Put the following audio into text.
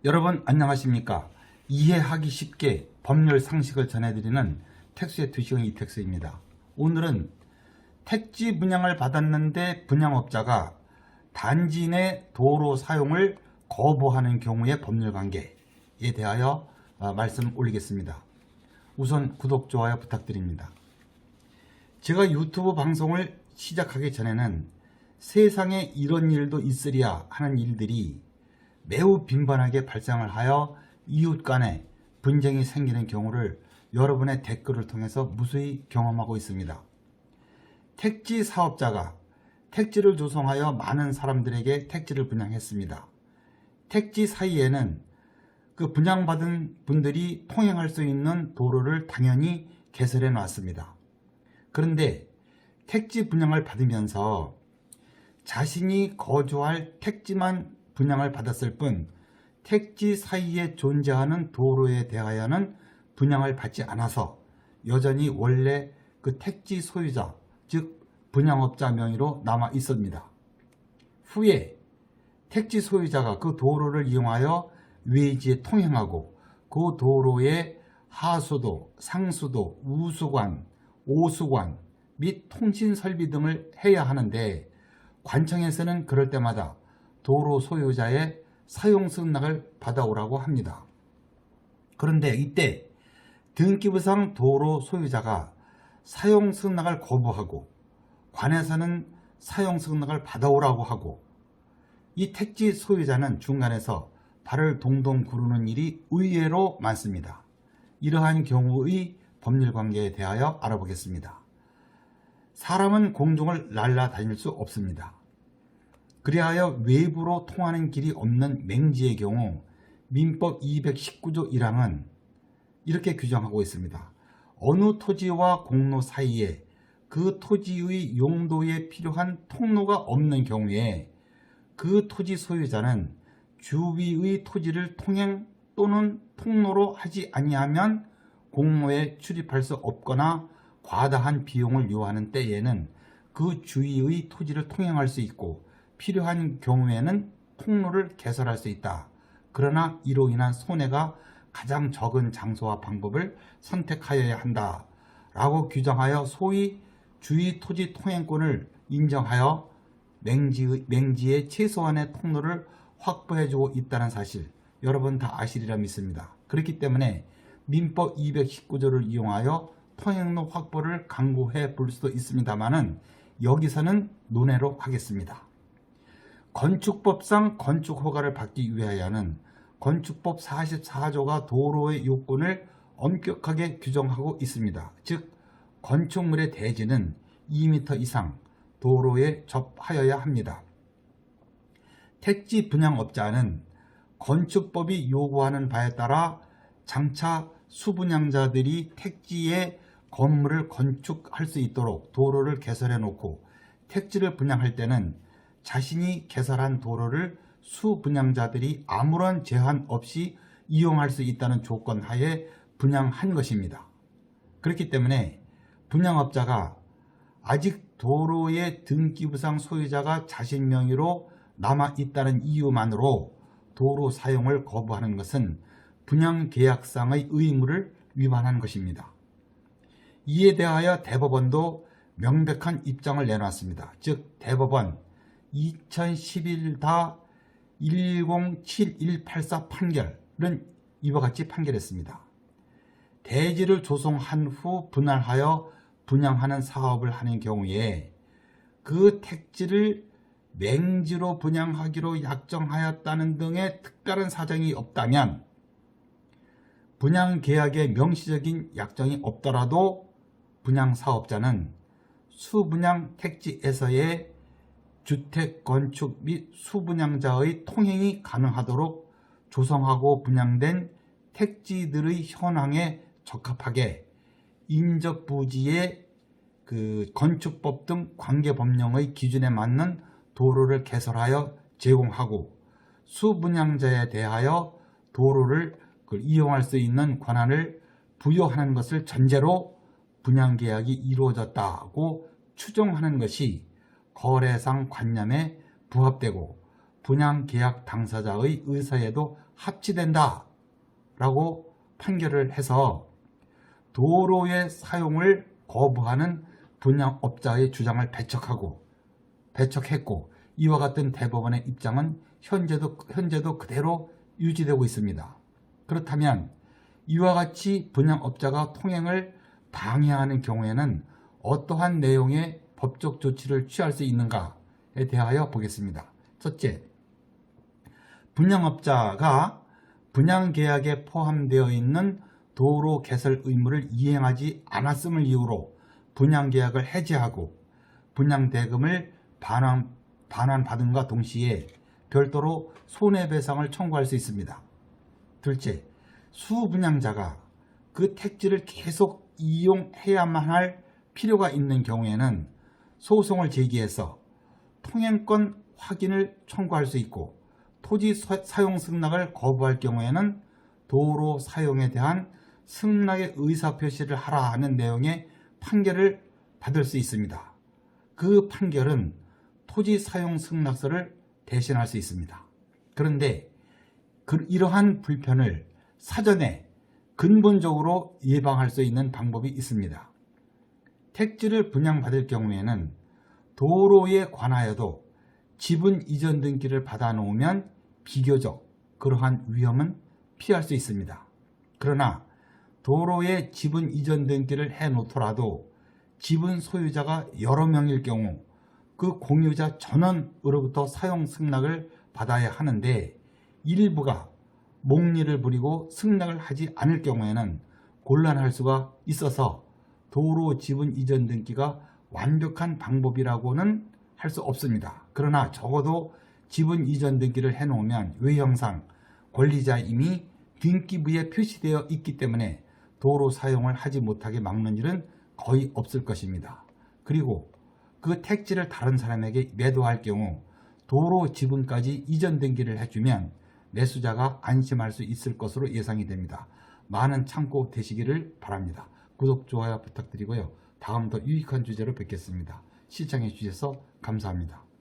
여러분 안녕하십니까? 이해하기 쉽게 법률 상식을 전해드리는 택수의 투시형 이택수입니다. 오늘은 택지 분양을 받았는데 분양업자가 단지 내 도로 사용을 거부하는 경우의 법률관계에 대하여 말씀 올리겠습니다. 우선 구독, 좋아요 부탁드립니다. 제가 유튜브 방송을 시작하기 전에는 세상에 이런 일도 있으랴 하는 일들이 매우 빈번하게 발생을 하여 이웃 간에 분쟁이 생기는 경우를 여러분의 댓글을 통해서 무수히 경험하고 있습니다. 택지 사업자가 택지를 조성하여 많은 사람들에게 택지를 분양했습니다. 택지 사이에는 그 분양받은 분들이 통행할 수 있는 도로를 당연히 개설해 놨습니다. 그런데 택지 분양을 받으면서 자신이 거주할 택지만 분양을 받았을 뿐 택지 사이에 존재하는 도로에 대하여는 분양을 받지 않아서 여전히 원래 그 택지 소유자, 즉 분양업자 명의로 남아 있습니다. 후에 택지 소유자가 그 도로를 이용하여 외지에 통행하고 그 도로에 하수도, 상수도, 우수관, 오수관 및 통신설비 등을 해야 하는데 관청에서는 그럴 때마다 도로 소유자의 사용 승낙을 받아오라고 합니다. 그런데 이때 등기부상 도로 소유자가 사용 승낙을 거부하고 관에서는 사용 승낙을 받아오라고 하고 이 택지 소유자는 중간에서 발을 동동 구르는 일이 의외로 많습니다. 이러한 경우의 법률관계에 대하여 알아보겠습니다. 사람은 공중을 날아다닐 수 없습니다. 그리하여 외부로 통하는 길이 없는 맹지의 경우 민법 219조 1항은 이렇게 규정하고 있습니다. 어느 토지와 공로 사이에 그 토지의 용도에 필요한 통로가 없는 경우에 그 토지 소유자는 주위의 토지를 통행 또는 통로로 하지 아니하면 공로에 출입할 수 없거나 과다한 비용을 요하는 때에는 그 주위의 토지를 통행할 수 있고 필요한 경우에는 통로를 개설할 수 있다. 그러나 이로 인한 손해가 가장 적은 장소와 방법을 선택하여야 한다. 라고 규정하여 소위 주위 토지 통행권을 인정하여 맹지의 최소한의 통로를 확보해주고 있다는 사실 여러분 다 아시리라 믿습니다. 그렇기 때문에 민법 219조를 이용하여 통행로 확보를 강구해 볼 수도 있습니다만은 여기서는 논외로 하겠습니다. 건축법상 건축허가를 받기 위하여는 건축법 44조가 도로의 요건을 엄격하게 규정하고 있습니다. 즉 건축물의 대지는 2m 이상 도로에 접하여야 합니다. 택지 분양업자는 건축법이 요구하는 바에 따라 장차 수분양자들이 택지에 건물을 건축할 수 있도록 도로를 개설해 놓고 택지를 분양할 때는 자신이 개설한 도로를 수분양자들이 아무런 제한 없이 이용할 수 있다는 조건 하에 분양한 것입니다. 그렇기 때문에 분양업자가 아직 도로의 등기부상 소유자가 자신 명의로 남아 있다는 이유만으로 도로 사용을 거부하는 것은 분양계약상의 의무를 위반한 것입니다. 이에 대하여 대법원도 명백한 입장을 내놨습니다. 즉 대법원 2011-107184 판결은 이와 같이 판결했습니다. 대지를 조성한 후 분할하여 분양하는 사업을 하는 경우에 그 택지를 맹지로 분양하기로 약정하였다는 등의 특별한 사정이 없다면 분양계약에 명시적인 약정이 없더라도 분양사업자는 수분양 택지에서의 주택, 건축 및 수분양자의 통행이 가능하도록 조성하고 분양된 택지들의 현황에 적합하게 인접부지의 그 건축법 등 관계법령의 기준에 맞는 도로를 개설하여 제공하고 수분양자에 대하여 도로를 이용할 수 있는 권한을 부여하는 것을 전제로 분양계약이 이루어졌다고 추정하는 것이 거래상 관념에 부합되고 분양계약 당사자의 의사에도 합치된다 라고 판결을 해서 도로의 사용을 거부하는 분양업자의 주장을 배척했고 이와 같은 대법원의 입장은 현재도 그대로 유지되고 있습니다. 그렇다면 이와 같이 분양업자가 통행을 방해하는 경우에는 어떠한 내용의 법적 조치를 취할 수 있는가에 대하여 보겠습니다. 첫째, 분양업자가 분양계약에 포함되어 있는 도로 개설 의무를 이행하지 않았음을 이유로 분양계약을 해지하고 분양대금을 반환받음과 동시에 별도로 손해배상을 청구할 수 있습니다. 둘째, 수분양자가 그 택지를 계속 이용해야만 할 필요가 있는 경우에는 소송을 제기해서 통행권 확인을 청구할 수 있고 토지 사용 승낙을 거부할 경우에는 도로 사용에 대한 승낙의 의사표시를 하라 하는 내용의 판결을 받을 수 있습니다. 그 판결은 토지 사용 승낙서를 대신할 수 있습니다. 그런데 이러한 불편을 사전에 근본적으로 예방할 수 있는 방법이 있습니다. 택지를 분양받을 경우에는 도로에 관하여도 지분 이전 등기를 받아 놓으면 비교적 그러한 위험은 피할 수 있습니다. 그러나 도로에 지분 이전 등기를 해 놓더라도 지분 소유자가 여러 명일 경우 그 공유자 전원으로부터 사용 승낙을 받아야 하는데 일부가 몽리를 부리고 승낙을 하지 않을 경우에는 곤란할 수가 있어서 도로 지분 이전 등기가 완벽한 방법이라고는 할 수 없습니다. 그러나 적어도 지분 이전 등기를 해놓으면 외형상 권리자임이 등기부에 표시되어 있기 때문에 도로 사용을 하지 못하게 막는 일은 거의 없을 것입니다. 그리고 그 택지를 다른 사람에게 매도할 경우 도로 지분까지 이전 등기를 해주면 매수자가 안심할 수 있을 것으로 예상이 됩니다. 많은 참고 되시기를 바랍니다. 구독, 좋아요 부탁드리고요. 다음 더 유익한 주제로 뵙겠습니다. 시청해 주셔서 감사합니다.